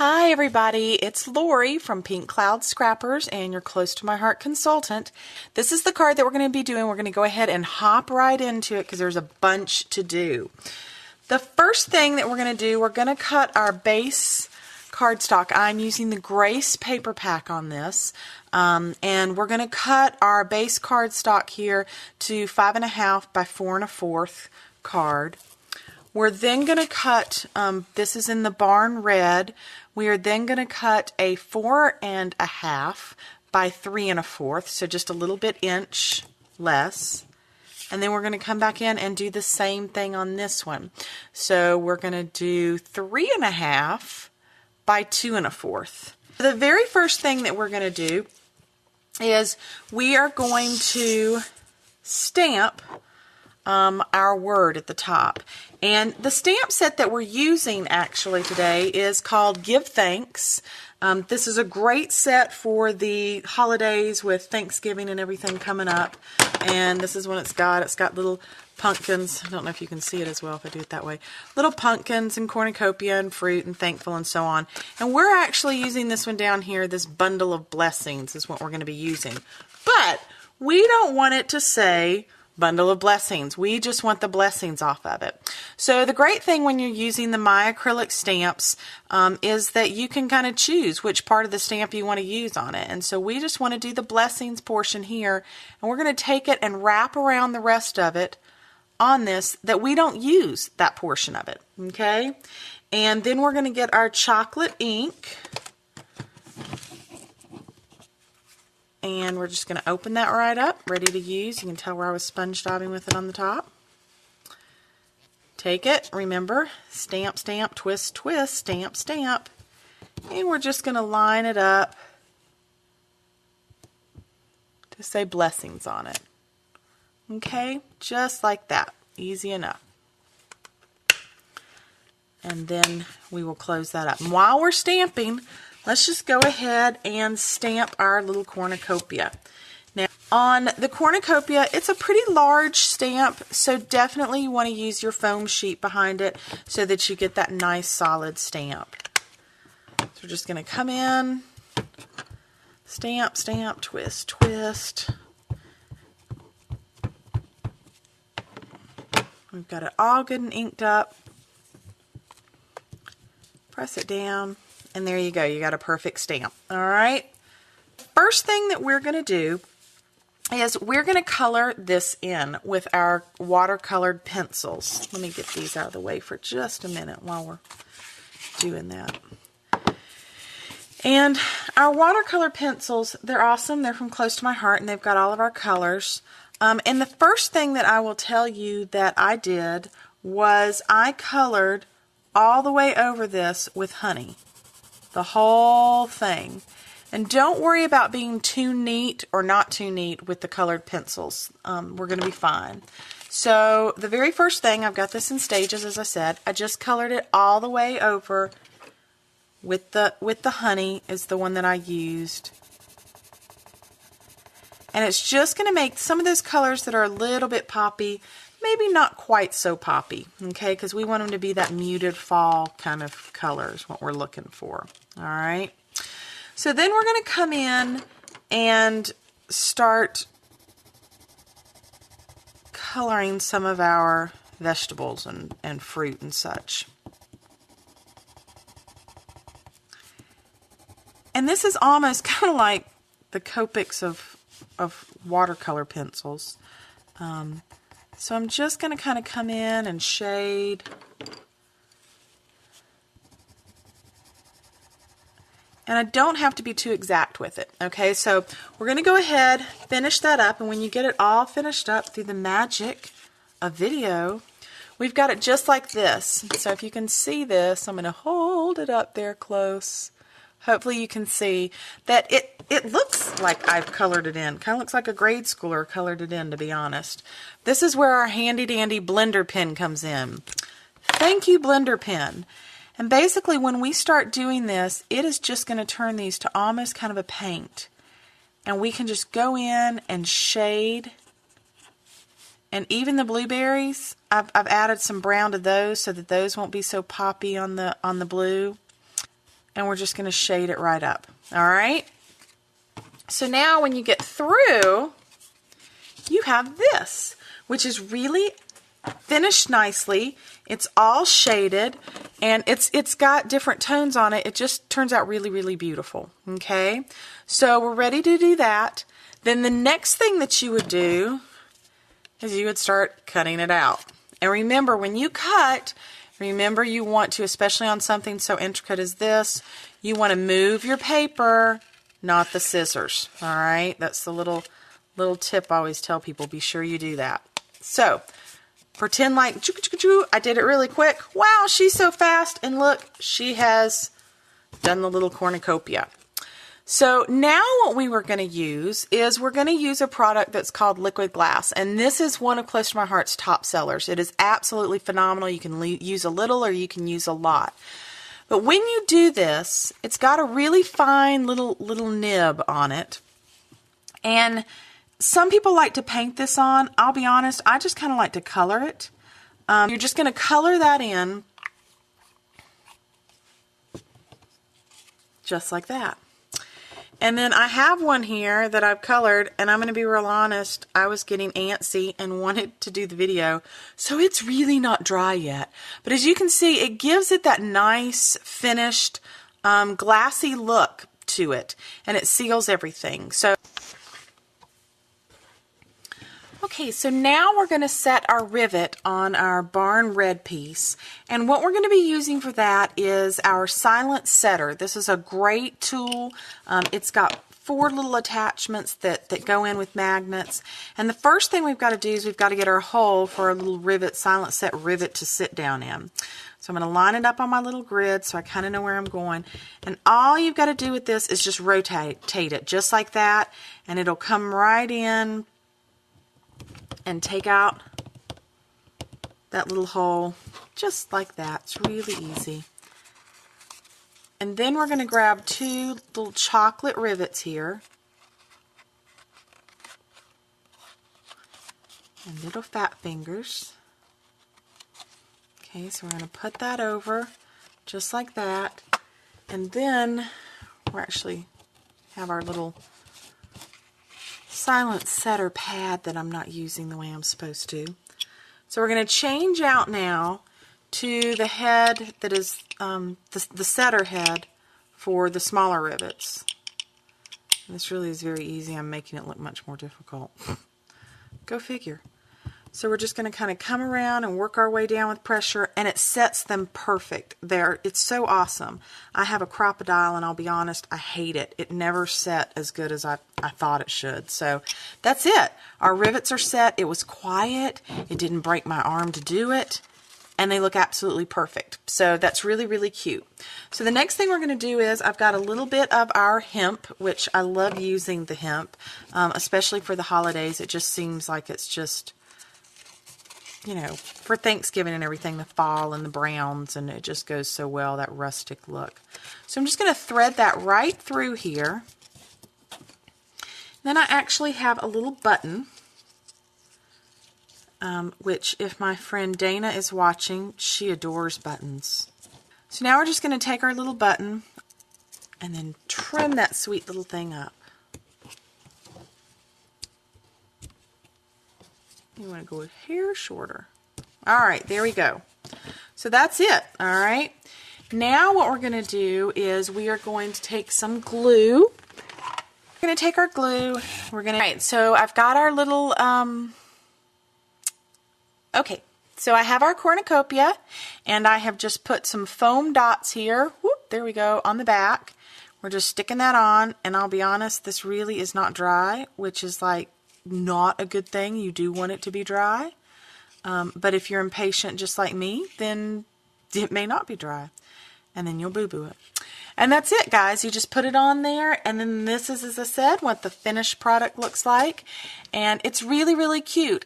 Hi everybody, it's Lori from Pink Cloud Scrappers and your Close to My Heart consultant. This is the card that we're going to be doing. We're going to go ahead and hop right into it because there's a bunch to do. The first thing that we're going to do, we're going to cut our base cardstock. I'm using the Grace paper pack on this, and we're going to cut our base cardstock here to 5.5 by 4 1/4 card. We're then going to cut, this is in the Barn Red, we are then going to cut a 4.5 by 3 1/4, so just a little bit inch less. And then we're going to come back in and do the same thing on this one. So we're going to do 3.5 by 2 1/4. The very first thing that we're going to do is we are going to stamp our word at the top. And the stamp set that we're using actually today is called Give Thanks. This is a great set for the holidays with Thanksgiving and everything coming up. And this is what it's got. It's got little pumpkins. I don't know if you can see it as well if I do it that way. Little pumpkins and cornucopia and fruit and thankful and so on. And we're actually using this one down here, this bundle of blessings is what we're going to be using. But we don't want it to say bundle of blessings. We just want the blessings off of it. So the great thing when you're using the My Acrylic stamps is that you can kind of choose which part of the stamp you want to use on it. And so we just want to do the blessings portion here, and we're going to take it and wrap around the rest of it on this that we don't use that portion of it. Okay? And then we're going to get our chocolate ink. And we're just going to open that right up, ready to use. You can tell where I was sponge daubing with it on the top. Take it, remember, stamp, stamp, twist, twist, stamp, stamp. And we're just going to line it up to say blessings on it. Okay, just like that. Easy enough. And then we will close that up. And while we're stamping, let's just go ahead and stamp our little cornucopia. Now, on the cornucopia, it's a pretty large stamp, so definitely you want to use your foam sheet behind it so that you get that nice solid stamp. So we're just going to come in, stamp, stamp, twist, twist. We've got it all good and inked up. Press it down. And there you go, you got a perfect stamp. All right. First thing that we're going to do is we're going to color this in with our watercolored pencils. Let me get these out of the way for just a minute while we're doing that. And our watercolor pencils, they're awesome. They're from Close to My Heart, and they've got all of our colors. And the first thing that I will tell you that I did was I colored all the way over this with honey. The whole thing. And don't worry about being too neat or not too neat with the colored pencils. We're going to be fine. So the very first thing, I've got this in stages as I said, I just colored it all the way over with the honey is the one that I used. And it's just going to make some of those colors that are a little bit poppy, maybe not quite so poppy, okay, because we want them to be that muted fall kind of color is what we're looking for. All right. So then we're going to come in and start coloring some of our vegetables and fruit and such. And this is almost kind of like the Copics of watercolor pencils. So I'm just going to kind of come in and shade. And I don't have to be too exact with it. Okay, so we're going to go ahead, finish that up, and when you get it all finished up through the magic of video, we've got it just like this. So if you can see this, I'm going to hold it up there close. Hopefully you can see that it looks like I've colored it in. Kind of looks like a grade schooler colored it in, to be honest. This is where our handy dandy blender pen comes in. Thank you, blender pen. And basically when we start doing this, it is just going to turn these to almost kind of a paint. And we can just go in and shade. And even the blueberries, I've added some brown to those so that those won't be so poppy on the blue. and we're just going to shade it right up. All right. So now when you get through, you have this, which is really finished nicely. It's all shaded, and it's got different tones on it. It just turns out really, really beautiful. Okay, so we're ready to do that. Then the next thing that you would do is you would start cutting it out. And remember, when you cut, remember you want to, especially on something so intricate as this, you want to move your paper, not the scissors. All right, that's the little tip I always tell people. Be sure you do that. So pretend like I did it really quick. Wow, she's so fast. And look, she has done the little cornucopia. So now what we were going to use is we're going to use a product that's called Liquid Glass. And this is one of Close to My Heart's top sellers. It is absolutely phenomenal. You can use a little or you can use a lot. But when you do this, it's got a really fine little nib on it. And some people like to paint this on. I'll be honest, I just kind of like to color it. You're just going to color that in just like that. And then I have one here that I've colored, and I'm going to be real honest, I was getting antsy and wanted to do the video, so it's really not dry yet. But as you can see, it gives it that nice, finished, glassy look to it, and it seals everything. So, okay, so now we're going to set our rivet on our barn red piece, and what we're going to be using for that is our silent setter. This is a great tool. It's got 4 little attachments that go in with magnets, and the first thing we've got to do is we've got to get our hole for our little rivet, silent set rivet to sit down in. So I'm going to line it up on my little grid so I kind of know where I'm going, and all you've got to do with this is just rotate it just like that, and it'll come right in and take out that little hole just like that. It's really easy. And then we're going to grab 2 little chocolate rivets here and little fat fingers. Okay, so we're going to put that over just like that, and then we're actually have our little silent setter pad that I'm not using the way I'm supposed to. So we're going to change out now to the head that is the setter head for the smaller rivets. And this really is very easy. I'm making it look much more difficult. Go figure. So we're just going to kind of come around and work our way down with pressure, and it sets them perfect. It's so awesome. I have a crocodile, and I'll be honest, I hate it. It never set as good as I thought it should. So that's it. Our rivets are set. It was quiet. It didn't break my arm to do it, and they look absolutely perfect. So that's really, really cute. So the next thing we're going to do is I've got a little bit of our hemp, which I love using the hemp, especially for the holidays. It just seems like it's just, you know, for Thanksgiving and everything, the fall and the browns, and it just goes so well, that rustic look. So I'm just going to thread that right through here. Then I actually have a little button, which if my friend Dana is watching, she adores buttons. So now we're just going to take our little button and then trim that sweet little thing up. You want to go a hair shorter. Alright, there we go. So that's it. Alright. Now what we're going to do is we are going to take some glue. We're going to take our glue. We're going to... Alright, so I've got our little... Okay, so I have our cornucopia, and I have just put some foam dots here. Whoop, there we go, on the back. We're just sticking that on, and I'll be honest, this really is not dry, which is like not a good thing. You do want it to be dry, but if you're impatient just like me, then it may not be dry, and then you'll boo-boo it. And that's it, guys. You just put it on there, and then this is, as I said, what the finished product looks like, and it's really, really cute.